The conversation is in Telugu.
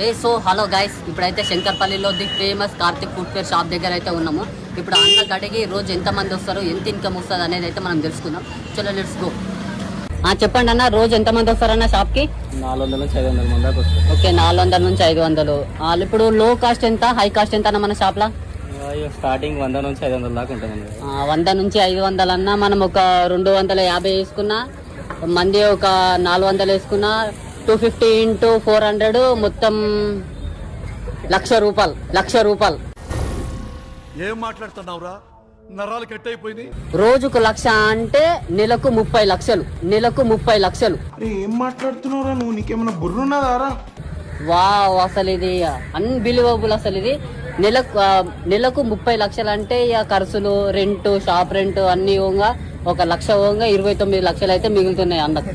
సో హలో గైస్, ఇప్పుడైతే శంకర్పల్లిలో the famous Karthik footwear shop దగ్గర అయితే ఉన్నాము. ఇప్పుడు అన్న కడిగి రోజు ఎంతమంది వస్తారు, ఎంత ఇన్కమ్ వస్తుంది అనేది అయితే మనం తెలుసుకుందాం. చలో లెట్స్ గో. చెప్పండి అన్న, రోజు ఎంతమంది వస్తారన్న షాప్కి? 400 నుంచి 500 మంది దాకా వస్తారు. ఓకే, 400 నుంచి 500. ఇప్పుడు లో కాస్ట్ ఎంత, హై కాస్ట్ ఎంత అన్న మన షాప్లో? స్టార్టింగ్ 100 నుంచి 500 దాకా ఉంటుంది. 100 నుంచి 500 అన్న. మనం ఒక 250 వేసుకున్నా, మంది ఒక 400 వేసుకున్నా, 250 ఇంటూ 400 మొత్తం 1,00,000 రూపాయలు. ఏం మాట్లాడుతున్నావురా? నరాలు కట్ అయిపోయింది. రోజుకు 1,00,000 అంటే నెలకు 30 లక్షలు. ఏం మాట్లాడుతున్నావురా నువ్వు? నీకేమైనా బుర్రున్నదారా? వావ్, అసలు ఇది అన్బిలీవబుల్. అసలు ఇది నెలకు 30 లక్షలు అంటే ఇక ఖర్చులు, రెంట్, షాప్ రెంట్ అన్ని ఓంగా ఒక 1,00,000 ఓంగా 29 లక్షలు అయితే మిగులుతున్నాయి అన్నకు.